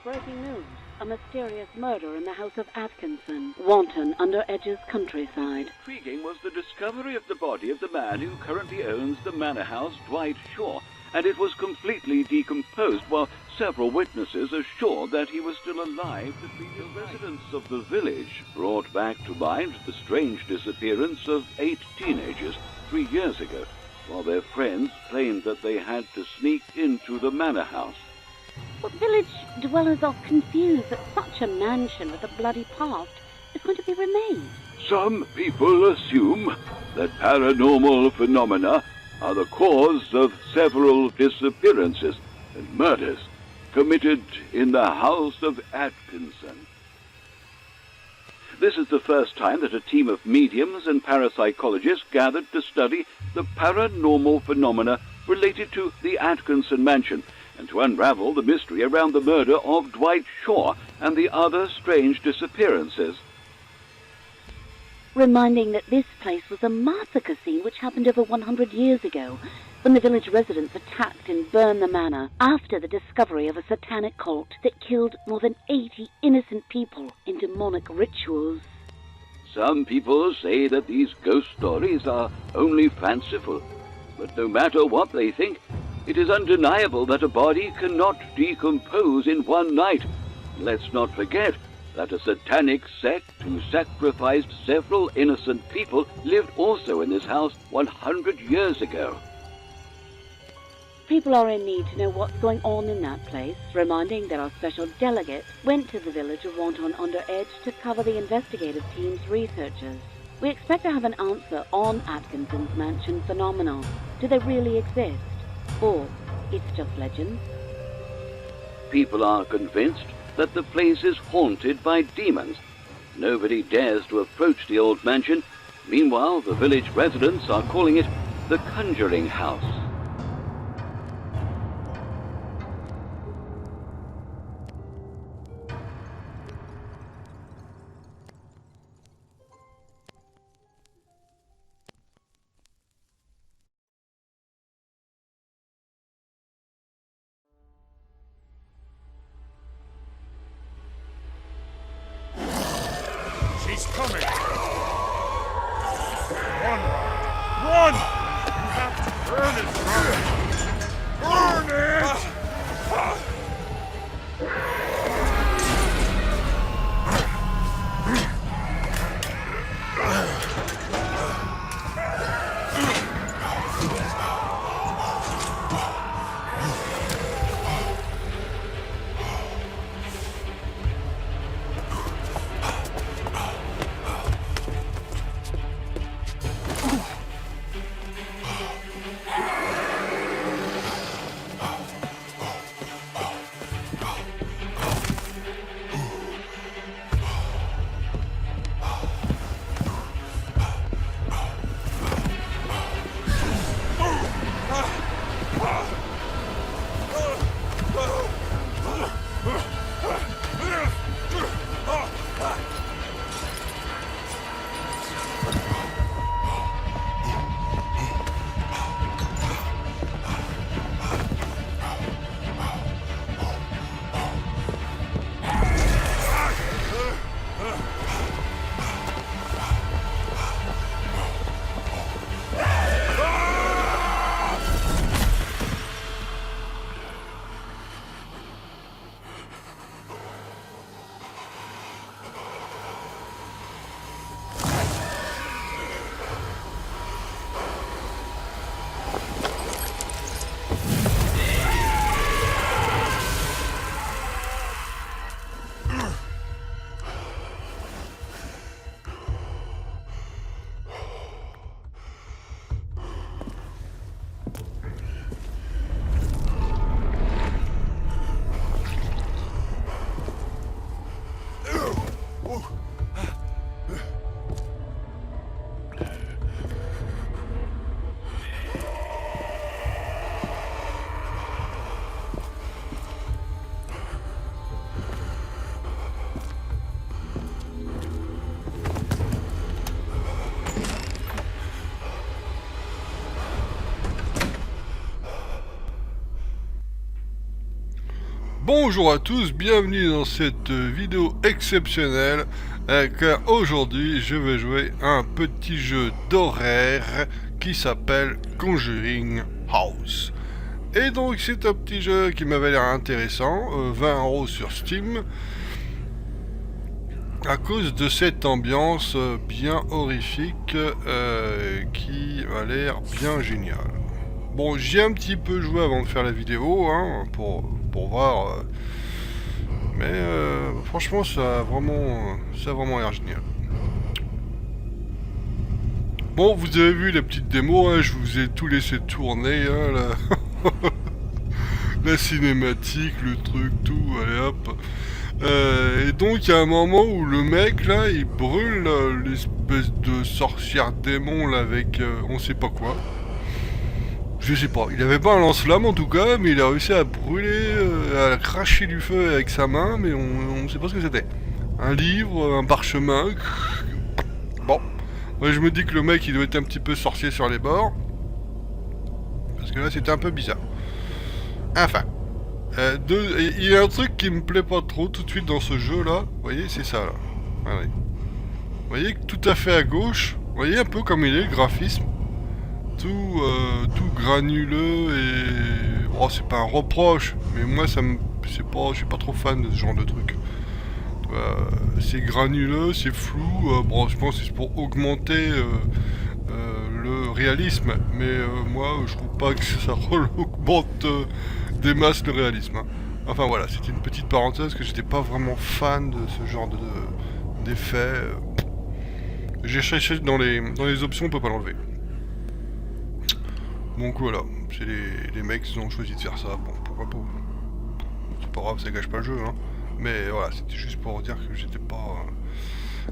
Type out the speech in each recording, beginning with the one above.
Breaking news. A mysterious murder in the house of Atkinson, Wanton, under Edge's countryside. Intriguing was the discovery of the body of the man who currently owns the manor house, Dwight Shaw, and it was completely decomposed, while several witnesses assured that he was still alive. The residents of the village brought back to mind the strange disappearance of 8 teenagers 3 years ago, while their friends claimed that they had to sneak into the manor house. But village dwellers are confused that such a mansion with a bloody past is going to be remade. Some people assume that paranormal phenomena are the cause of several disappearances and murders committed in the house of Atkinson. This is the first time that a team of mediums and parapsychologists gathered to study the paranormal phenomena related to the Atkinson mansion and to unravel the mystery around the murder of Dwight Shaw and the other strange disappearances. Reminding that this place was a massacre scene which happened over 100 years ago, when the village residents attacked and burned the manor after the discovery of a satanic cult that killed more than 80 innocent people in demonic rituals. Some people say that these ghost stories are only fanciful, but no matter what they think, it is undeniable that a body cannot decompose in one night. Let's not forget that a satanic sect who sacrificed several innocent people lived also in this house 100 years ago. People are in need to know what's going on in that place, reminding that our special delegate went to the village of Wanton under Edge to cover the investigative team's researchers. We expect to have an answer on Atkinson's mansion phenomenon. Do they really exist? Or it's just legends? People are convinced that the place is haunted by demons. Nobody dares to approach the old mansion. Meanwhile, the village residents are calling it the Conjuring House. He's coming! Run! Run! You have to burn it, Robin! Burn it! Bonjour à tous, bienvenue dans cette vidéo exceptionnelle car aujourd'hui je vais jouer à un petit jeu d'horreur qui s'appelle Conjuring House. Et donc c'est un petit jeu qui m'avait l'air intéressant, 20€ sur Steam, à cause de cette ambiance bien horrifique qui a l'air bien géniale. Bon, j'ai un petit peu joué avant de faire la vidéo, hein, pour voir, mais franchement ça a vraiment l'air génial. Bon, vous avez vu la petite démo, hein, je vous ai tout laissé tourner, hein, la cinématique, le truc, tout, allez hop. Et donc il y a un moment où le mec là il brûle l'espèce de sorcière démon là avec on sait pas quoi. Je sais pas, il avait pas un lance-flamme en tout cas, mais il a réussi à brûler, à cracher du feu avec sa main, mais on sait pas ce que c'était. Un livre, un parchemin. Bon, ouais, je me dis que le mec il doit être un petit peu sorcier sur les bords. Parce que là c'était un peu bizarre. Enfin. Il y a un truc qui me plaît pas trop tout de suite dans ce jeu là. Vous voyez, c'est ça là. Allez. Vous voyez que tout à fait à gauche, vous voyez un peu comme il est le graphisme. Tout granuleux et... Oh, c'est pas un reproche, mais moi ça me... je suis pas trop fan de ce genre de truc. C'est granuleux, c'est flou, bon je pense que c'est pour augmenter le réalisme, mais moi je trouve pas que ça augmente des masses le réalisme. Hein. Enfin voilà, c'était une petite parenthèse que j'étais pas vraiment fan de ce genre d'effet. J'ai cherché dans les options, on peut pas l'enlever. Donc voilà, c'est les mecs qui ont choisi de faire ça, bon pourquoi pas. C'est pas grave, ça gâche pas le jeu, hein. Mais voilà, c'était juste pour dire que j'étais pas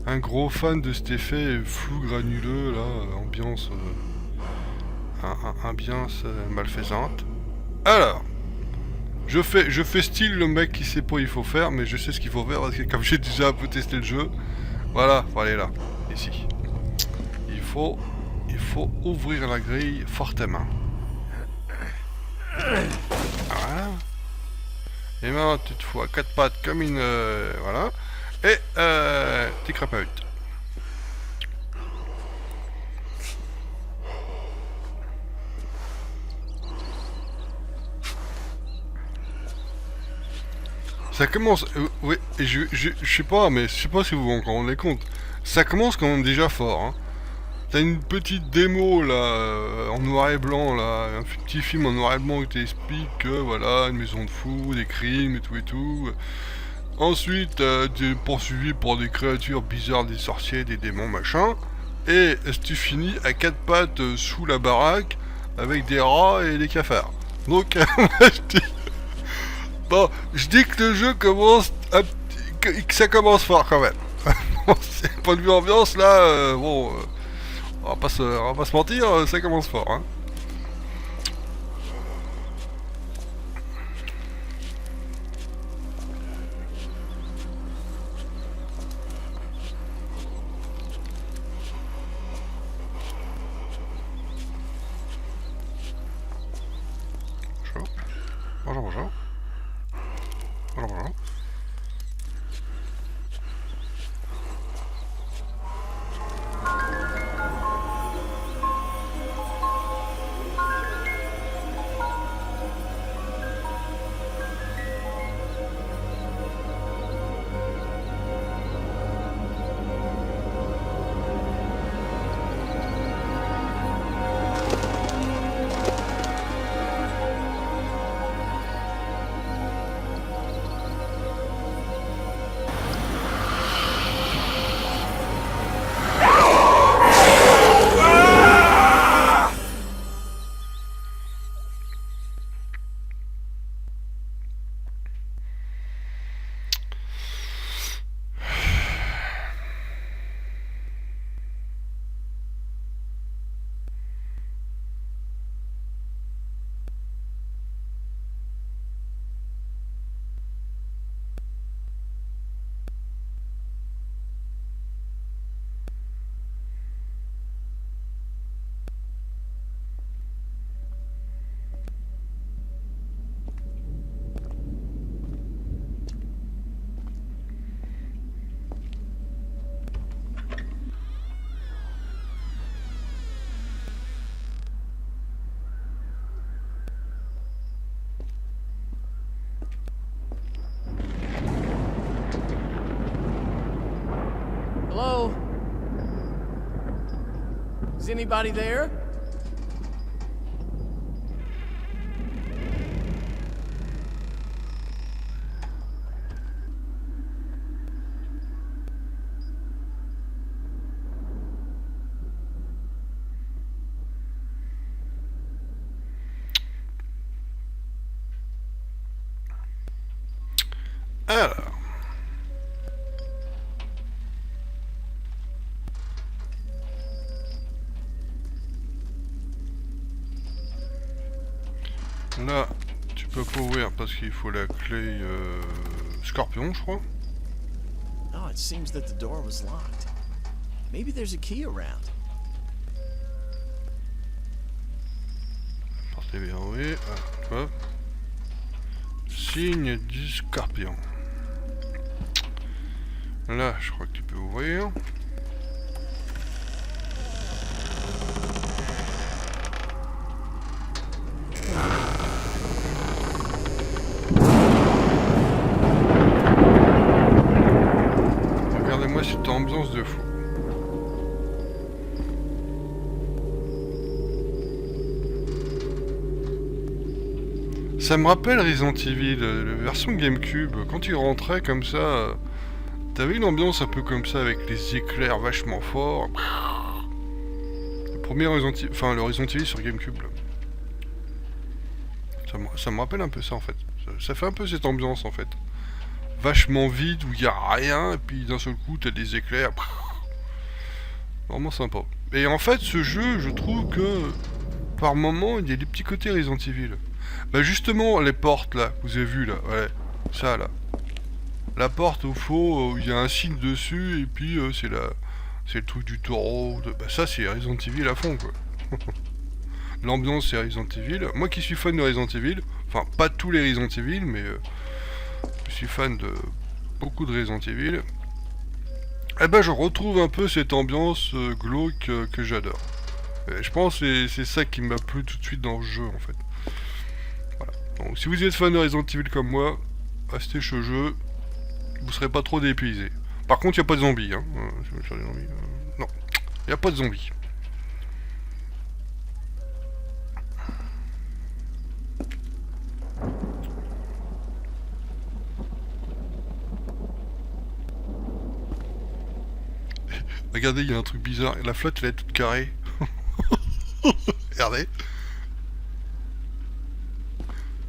un gros fan de cet effet flou granuleux là, ambiance ambiance malfaisante. Alors, je fais style le mec qui sait pas il faut faire, mais je sais ce qu'il faut faire parce que comme j'ai déjà un peu testé le jeu, voilà, faut aller là, ici. Il faut ouvrir la grille fortement. Voilà. Et maintenant tu te fous à quatre pattes comme une... voilà. Et t'es crapahute. Ça commence... oui, je sais pas, mais je sais pas si vous vous en rendez compte. Ça commence quand même déjà fort, hein. T'as une petite démo là, en noir et blanc là, un petit film en noir et blanc qui t'explique que voilà, une maison de fous, des crimes et tout et tout. Ensuite, t'es poursuivi par des créatures bizarres, des sorciers, des démons, machin. Et tu finis à quatre pattes sous la baraque avec des rats et des cafards. Donc, bon, je dis que le jeu commence, que ça commence fort quand même. C'est point de vue ambiance là, bon. On va pas se mentir, ça commence fort, hein. Bonjour. Bonjour. Is anybody there? Alors. Là, tu peux pas ouvrir parce qu'il faut la clé Scorpion, je crois. Oh, it seems that the door was locked. Maybe there's a key around. Porte est verrouillée. Ah, hop. Signe du Scorpion. Là, je crois que tu peux ouvrir. Regardez-moi cette ambiance de fou. Ça me rappelle Resident Evil, la version GameCube. Quand tu rentrais comme ça, t'avais une ambiance un peu comme ça avec les éclairs vachement forts. Le premier Resident Evil, enfin le Resident Evil sur GameCube. Là. Ça me rappelle un peu ça en fait. Ça fait un peu cette ambiance en fait. Vachement vide où il n'y a rien et puis d'un seul coup t'as des éclairs. Vraiment sympa. Et en fait ce jeu, je trouve que par moment il y a des petits côtés Resident Evil. Bah justement les portes là, vous avez vu là, ouais, ça là. La porte au faux, il y a un signe dessus et puis c'est le truc du taureau. Bah ça c'est Resident Evil à fond quoi. L'ambiance c'est Resident Evil. Moi qui suis fan de Resident Evil, enfin pas tous les Resident Evil, mais je suis fan de beaucoup de Resident Evil. Eh ben je retrouve un peu cette ambiance glauque que j'adore. Et je pense que c'est ça qui m'a plu tout de suite dans le jeu en fait. Voilà. Donc si vous êtes fan de Resident Evil comme moi, restez chez le jeu, vous serez pas trop dépaysé. Par contre il n'y a pas de zombies. Hein. Non, il n'y a pas de zombies. Regardez, il y a un truc bizarre. La flotte, elle est toute carrée. Regardez.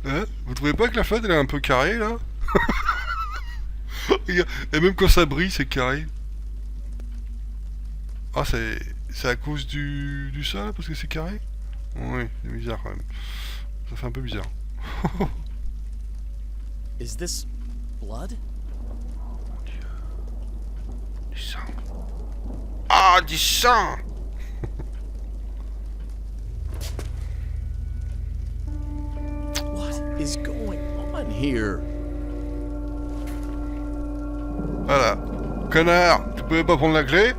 Hein? Vous trouvez pas que la flotte, elle est un peu carrée, là? Et même quand ça brille, c'est carré. Ah, c'est à cause du sol, parce que c'est carré? Oui, c'est bizarre, quand même. Ça fait un peu bizarre. Is this blood? Mon Dieu. Du sang. Ah, du sang! What is going on here? Voilà. Connard, tu pouvais pas prendre la clé?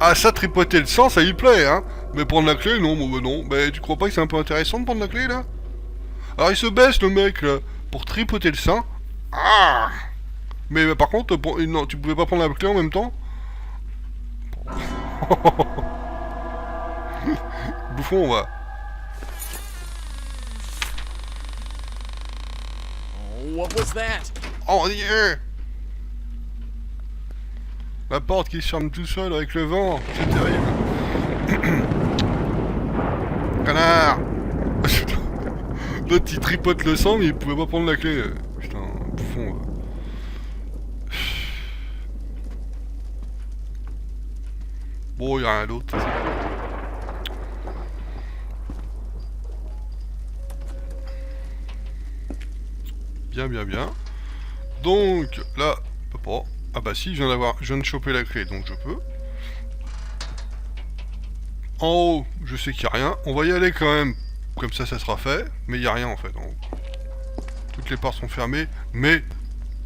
Ah, ça, tripoter le sang, ça y plaît, hein? Mais prendre la clé, non, bon, bah non. Mais tu crois pas que c'est un peu intéressant de prendre la clé, là? Alors, il se baisse, le mec, là, pour tripoter le sang. Ah! Mais par contre, non, tu pouvais pas prendre la clé en même temps? Bouffon, va. Oh, what was that? Oh, Dieu! La porte qui se ferme tout seul avec le vent, c'est terrible. Connard! L'autre il tripote le sang mais il pouvait pas prendre la clé. Putain, bouffon. Bon, il y a rien d'autre. Bien, bien, bien. Donc, là, je peux pas. Ah bah si, je viens de choper la clé, donc je peux. En haut, je sais qu'il n'y a rien. On va y aller quand même, comme ça sera fait. Mais il n'y a rien en fait. Donc, toutes les portes sont fermées, mais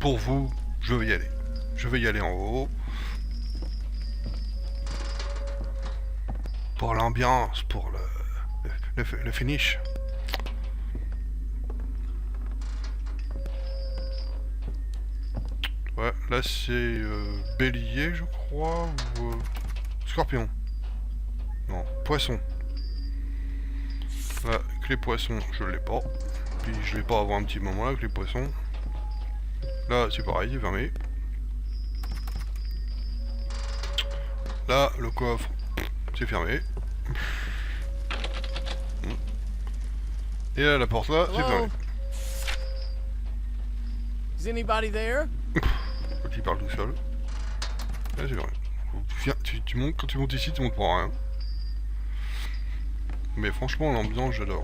pour vous, je vais y aller. Je vais y aller en haut. Pour l'ambiance, pour le finish. Ouais, là c'est bélier je crois, ou scorpion. Non, poisson. Là, clé poisson, je l'ai pas. Puis je l'ai pas avant un petit moment là, clé poisson. Là, c'est pareil, c'est fermé. Là, le coffre, c'est fermé. Et là, la porte là, c'est fermé. Is anybody there? Il parle tout seul. Là, c'est fermé. Tu montes, quand tu montes ici, tu montes pour rien. Mais franchement, l'ambiance, j'adore.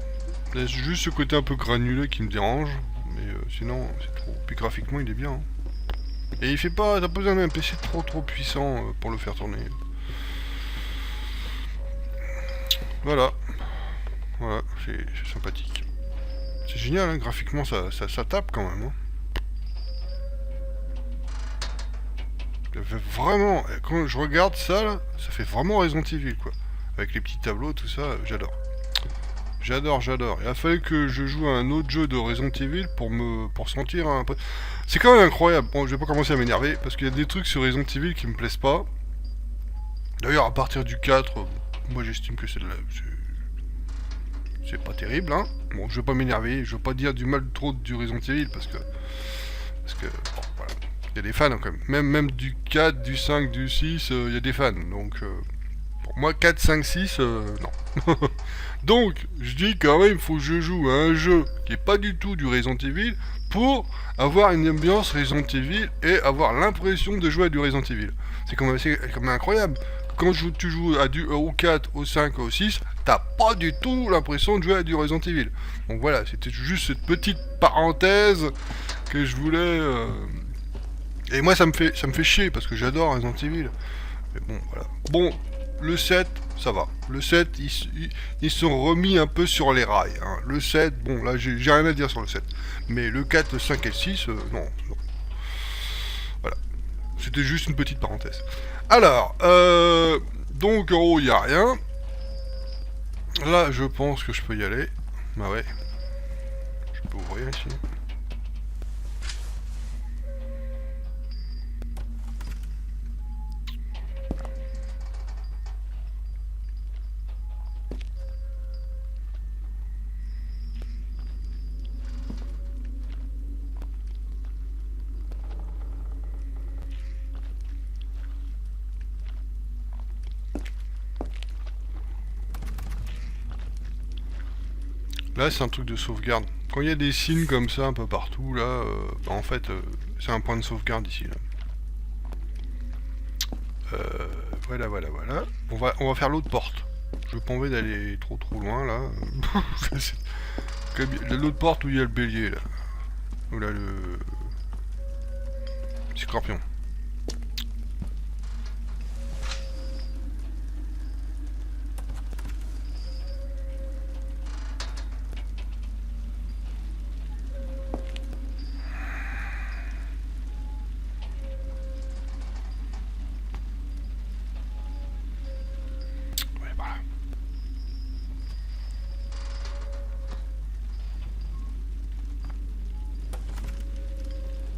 Il y a juste ce côté un peu granuleux qui me dérange. Mais sinon, c'est trop. Puis graphiquement, il est bien. Hein. Et il fait pas. T'as pas besoin d'un PC trop puissant pour le faire tourner. Voilà. Voilà, c'est sympathique. C'est génial, hein, graphiquement, ça tape quand même. Hein. Ça fait vraiment. Quand je regarde ça, là, ça fait vraiment Resident Evil, quoi. Avec les petits tableaux, tout ça, j'adore. J'adore. Il a fallu que je joue à un autre jeu de Resident Evil pour sentir un peu. C'est quand même incroyable. Bon, je vais pas commencer à m'énerver parce qu'il y a des trucs sur Resident Evil qui me plaisent pas. D'ailleurs, à partir du 4, moi j'estime que c'est c'est pas terrible, hein. Bon, je vais pas m'énerver, je vais pas dire du mal trop du Resident Evil parce que bon, voilà. Il y a des fans hein, quand même. Même du 4, du 5, du 6, il y a des fans. Donc pour moi 4, 5, 6, non. Donc, je dis quand même, il faut que je joue à un jeu qui est pas du tout du Resident Evil pour avoir une ambiance Resident Evil et avoir l'impression de jouer à du Resident Evil. C'est quand même incroyable. Quand tu joues au 4, au 5, au 6, t'as pas du tout l'impression de jouer à du Resident Evil. Donc voilà, c'était juste cette petite parenthèse que je voulais... Et moi ça me fait chier parce que j'adore Resident Evil. Mais bon, voilà. Bon, le 7, ça va. Le 7, ils sont remis un peu sur les rails. Hein. Le 7, bon, là, j'ai rien à dire sur le 7. Mais le 4, le 5 et le 6, non. Voilà. C'était juste une petite parenthèse. Alors, donc, en haut, il n'y a rien. Là, je pense que je peux y aller. Bah ouais. Je peux ouvrir ici. Là, c'est un truc de sauvegarde. Quand il y a des signes comme ça un peu partout, là, bah, en fait, c'est un point de sauvegarde ici. Là. Voilà. On va faire l'autre porte. Je n'ai pas envie d'aller trop loin, là. L'autre porte où il y a le bélier, là. Où là, le scorpion.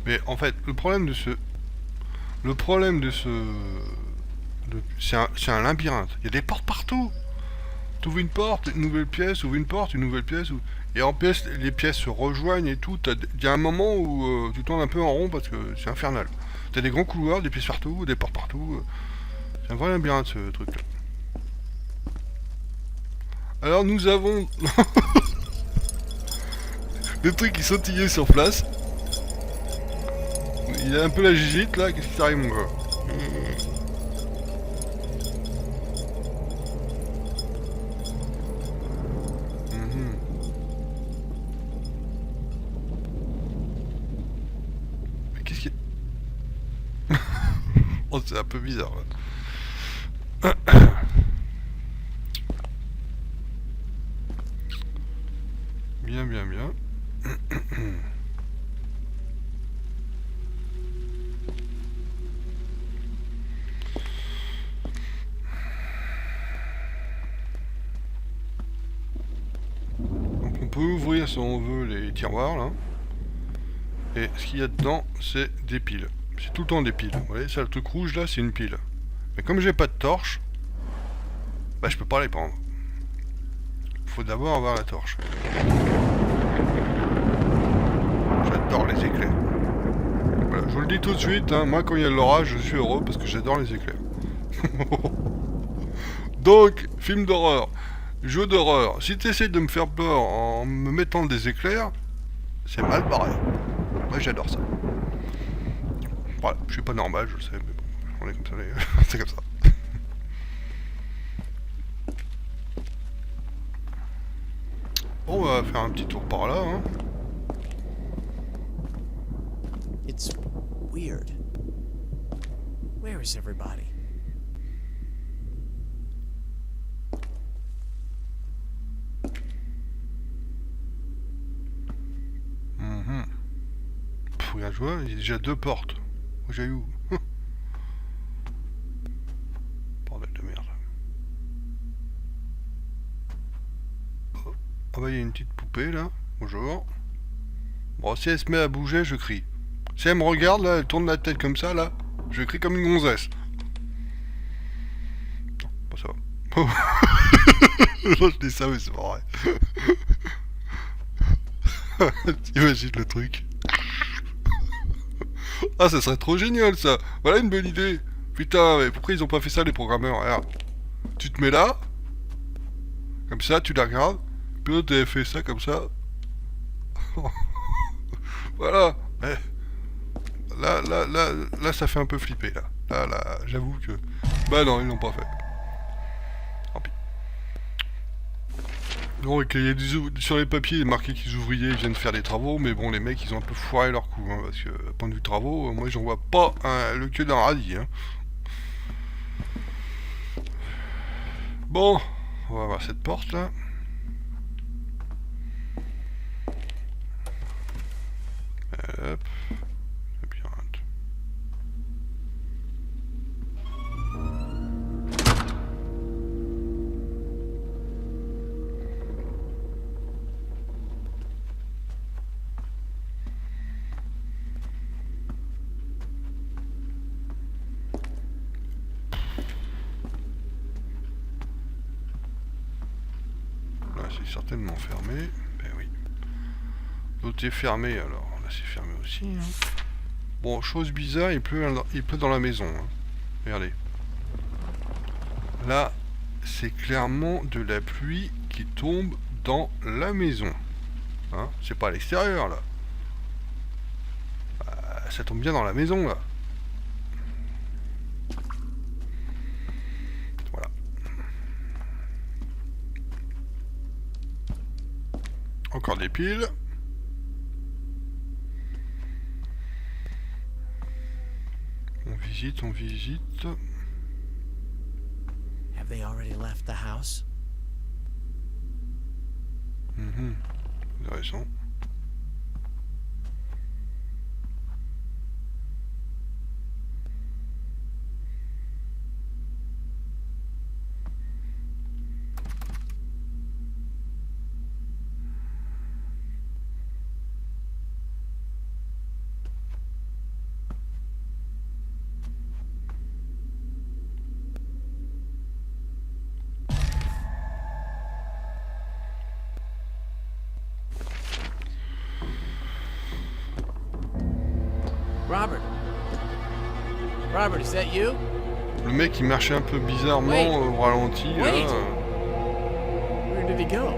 Mais en fait, le problème de ce... C'est un labyrinthe. Il y a des portes partout. Tu ouvres une porte, une nouvelle pièce, ouvre une porte, une nouvelle pièce. Et en pièce, les pièces se rejoignent et tout. Il y a un moment où tu tournes un peu en rond parce que c'est infernal. T'as des grands couloirs, des pièces partout, des portes partout. C'est un vrai labyrinthe ce truc-là. Alors nous avons... le truc qui sautillait sur place. Il a un peu la gigite là, qu'est-ce qui t'arrive mon gars? Mais qu'est-ce qui... Oh c'est un peu bizarre là. Bien. On peut ouvrir si on veut les tiroirs là. Et ce qu'il y a dedans, c'est des piles. C'est tout le temps des piles. Vous voyez, ça le truc rouge là, c'est une pile. Mais comme j'ai pas de torche, Bah je peux pas les prendre. Faut d'abord avoir la torche. J'adore les éclairs. Voilà, je vous le dis tout de suite, hein, moi quand il y a l'orage, je suis heureux parce que j'adore les éclairs. Donc, film d'horreur, jeu d'horreur, si tu essaies de me faire peur en me mettant des éclairs, c'est mal barré. Moi j'adore ça. Voilà, je suis pas normal, je le sais, mais bon, on est comme ça, c'est comme ça. Bon, on va faire un petit tour par là, hein. It's weird. Where is everybody? Regarde, je vois, il y a déjà 2 portes. J'ai eu où? Bordel de merde. Oh. Ah bah il y a une petite poupée là. Bonjour. Bon, si elle se met à bouger, je crie. Si elle me regarde là, elle tourne la tête comme ça là, je crie comme une gonzesse. Non, pas ça va. Non, je dis ça mais c'est pas vrai. T'imagines le truc. Ah, ça serait trop génial ça. Voilà une bonne idée. Putain, mais pourquoi ils ont pas fait ça les programmeurs? Regarde. Tu te mets là. Comme ça, tu la regardes. Puis l'autre avait fait ça comme ça. Voilà. Eh. Là, ça fait un peu flipper là. Là, j'avoue que... Bah non, ils l'ont pas fait. Tant pis. Donc, il y a sur les papiers marqué qu'ils ouvriers viennent faire des travaux, mais bon, les mecs, ils ont un peu foiré leur coup, hein, parce que, point de vue travaux, moi, j'en vois pas le queue d'un radis, hein. Bon, on va voir cette porte, là. Hop. Labyrinthe. Là, c'est certainement fermé. Ben oui. L'autre est fermé, alors. Là, c'est fermé aussi. Hein. Bon, chose bizarre, il pleut dans la maison. Hein. Regardez. Là, c'est clairement de la pluie qui tombe dans la maison. Hein, c'est pas à l'extérieur, là. Ça tombe bien dans la maison, là. Voilà. Encore des piles. On visite. Have they already left the house? Intéressant. Robert? Robert, is that you? Le mec il marchait un peu bizarrement au ralenti. Wait. Là. Where did he go?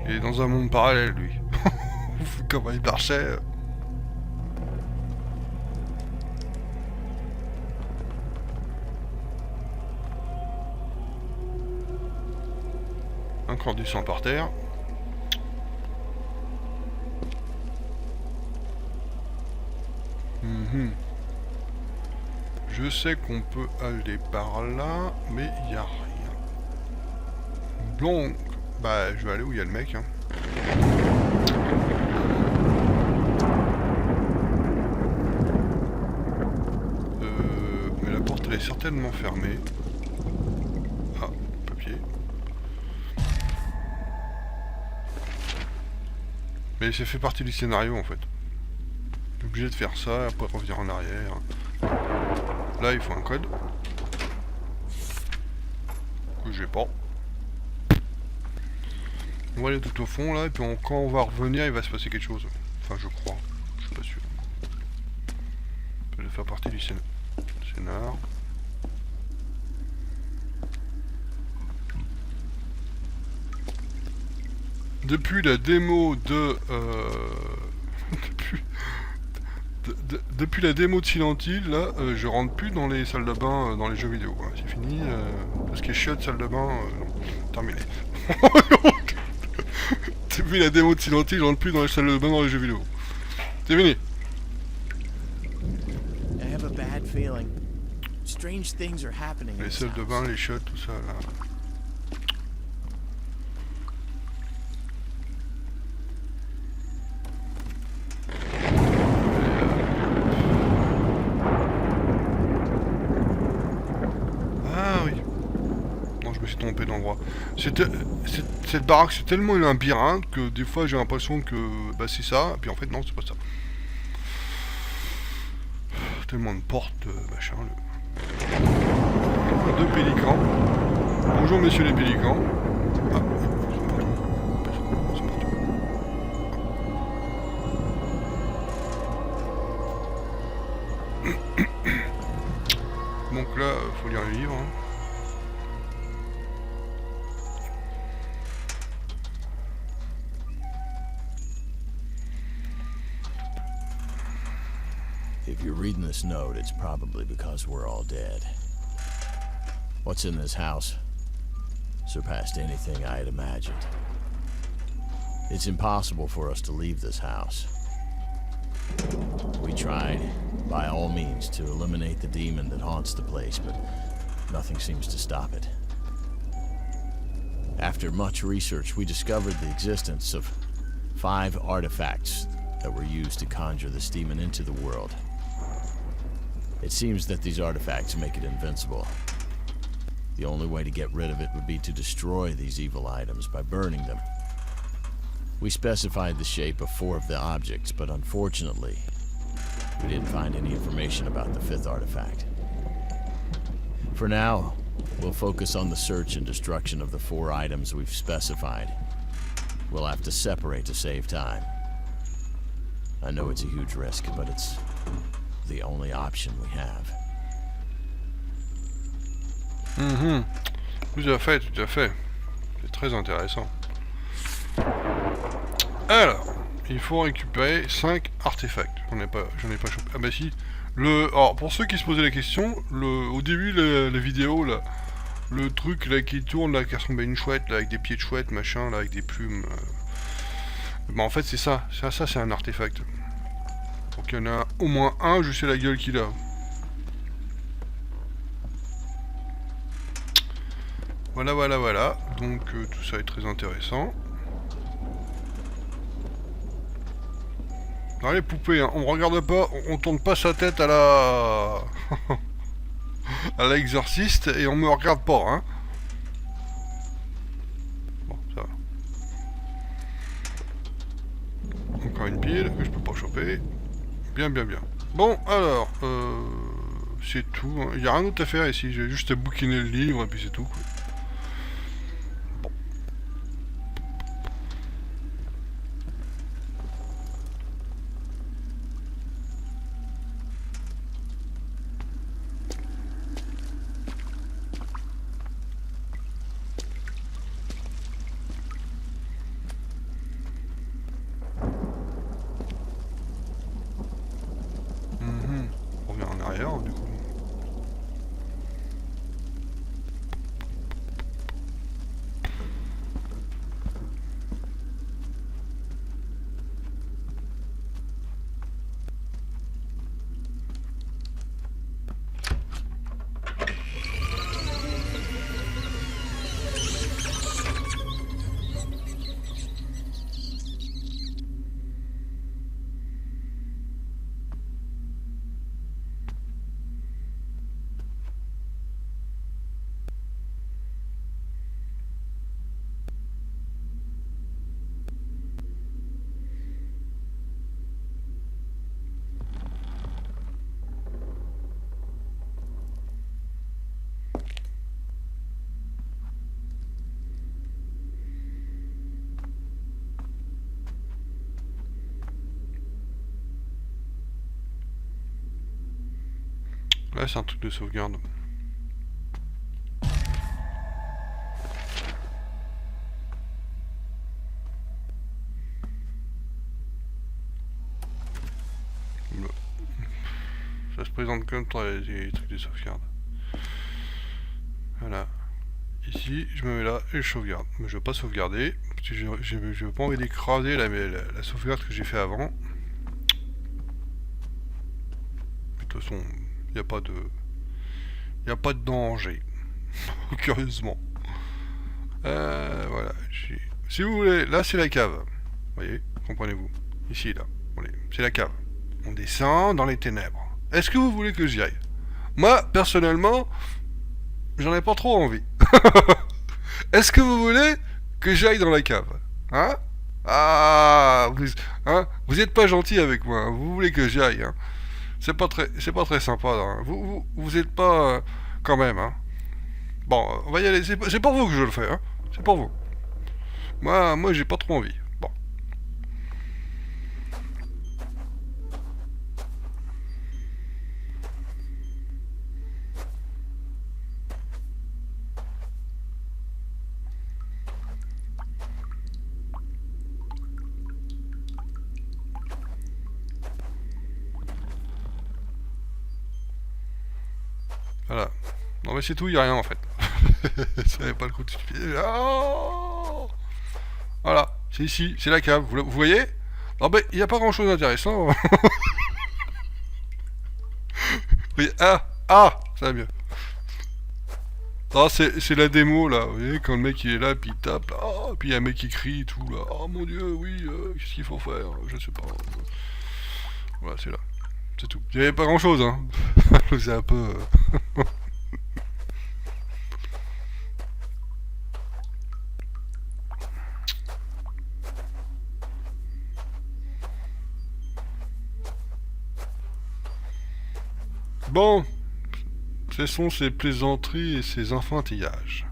Il est dans un monde parallèle lui. Comment il marchait. Encore du sang par terre. Je sais qu'on peut aller par là, mais il n'y a rien. Donc, bah je vais aller où il y a le mec. Hein. Mais la porte elle est certainement fermée. Ah, papier. Mais ça fait partie du scénario en fait. Obligé de faire ça, après revenir en arrière. Là il faut un code. que j'ai pas. On va aller tout au fond là, et puis quand on va revenir, il va se passer quelque chose. Enfin, je crois. Je suis pas sûr. Ça peut faire partie du scénar. Depuis la démo de... depuis la démo de Silent Hill, là, je rentre plus dans les salles de bain dans les jeux vidéo. Hein. C'est fini. Tout ce qui est chiottes, salle de bain, non. Terminé. Depuis la démo de Silent Hill, je rentre plus dans les salles de bain dans les jeux vidéo. C'est fini. I have a bad feeling. Strange things are happening in Les this salles de house. bain, les chiottes, tout ça, là. Trompé d'endroit. Cette baraque c'est tellement un labyrinthe que des fois j'ai l'impression que bah, c'est ça, et puis en fait non c'est pas ça. Tellement de portes, machin. Deux pélicans. Bonjour messieurs les pélicans. Ah, ils sont partout. Donc là, faut lire le livre. Hein. If you're reading this note, it's probably because we're all dead. What's in this house surpassed anything I had imagined. It's impossible for us to leave this house. We tried, by all means, to eliminate the demon that haunts the place, but nothing seems to stop it. After much research, we discovered the existence of 5 artifacts that were used to conjure this demon into the world. It seems that these artifacts make it invincible. The only way to get rid of it would be to destroy these evil items by burning them. We specified the shape of 4 of the objects, but unfortunately, we didn't find any information about the 5th artifact. For now, we'll focus on the search and destruction of the 4 items we've specified. We'll have to separate to save time. I know it's a huge risk, but it's the only option we have. Tout à fait, tout à fait. C'est très intéressant. Alors, il faut récupérer 5 artefacts. J'en ai pas chopé. Ah bah si. Alors, pour ceux qui se posaient la question, au début de la vidéo, là, le truc là qui tourne, là, qui ressemble à une chouette, là, avec des pieds de chouette, machin, là, avec des plumes. Bah en fait c'est ça. Ça c'est un artefact. Donc il y en a au moins un, je sais la gueule qu'il a. Voilà. Donc tout ça est très intéressant. Non les poupées, hein, on regarde pas, on tourne pas sa tête à la... à l'exorciste et on me regarde pas, hein. Bon, ça va. Encore une pile que je peux pas choper. Bien. Bon, alors, c'est tout. Hein. Il n'y a rien d'autre à faire ici, j'ai juste à bouquiner le livre et puis c'est tout, quoi. On revient en arrière, du coup. Là, c'est un truc de sauvegarde. Ça se présente comme les trucs de sauvegarde. Voilà. Ici, je me mets là et je sauvegarde. Mais je veux pas sauvegarder, parce que je veux pas envie d'écraser la sauvegarde que j'ai fait avant. De toute façon, il n'y a pas de... Il n'y a pas de danger. Curieusement. Voilà. Si vous voulez, là c'est la cave. Vous voyez, comprenez-vous. Ici, là. C'est la cave. On descend dans les ténèbres. Est-ce que vous voulez que j'y aille? Moi, personnellement, j'en ai pas trop envie. Est-ce que vous voulez que j'aille dans la cave? Hein? Ah, vous êtes pas gentil avec moi. Hein. Vous voulez que j'y aille, hein? C'est pas très sympa. Hein. Vous êtes pas quand même. Hein. Bon, on va y aller. C'est pour vous que je le fais. Hein. C'est pour vous. Moi, j'ai pas trop envie. Bon. Voilà. Non mais c'est tout, il n'y a rien en fait. Ça n'avait pas le coup de stupide. Oh, voilà, c'est ici, c'est la cave, vous voyez? Non mais il n'y a pas grand chose d'intéressant. Oui, ça va mieux. Ah, c'est la démo là, vous voyez, quand le mec il est là, puis il tape, là, puis il y a un mec qui crie et tout, là, oh mon dieu, oui, qu'est-ce qu'il faut faire? Je sais pas. Voilà, c'est là. C'est tout. Il n'y avait pas grand chose, hein. C'est un peu... Bon, cessons ces plaisanteries et ces enfantillages.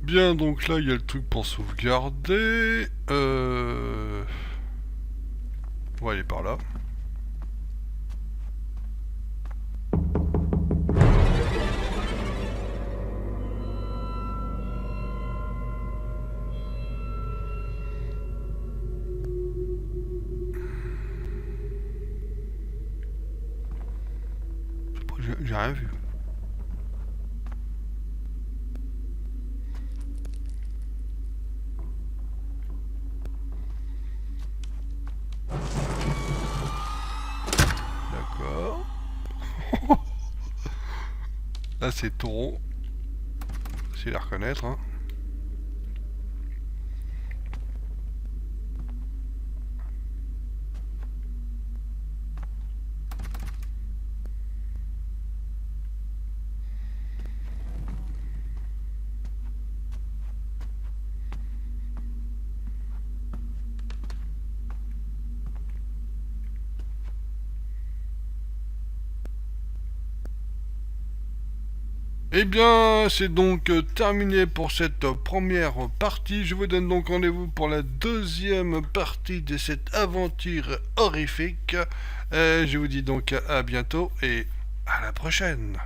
Bien, donc là, il y a le truc pour sauvegarder. On va aller par là. J'ai rien vu. D'accord. Là c'est taureau. C'est la reconnaître, hein. Eh bien, c'est donc terminé pour cette première partie. Je vous donne donc rendez-vous pour la deuxième partie de cette aventure horrifique. Je vous dis donc à bientôt et à la prochaine.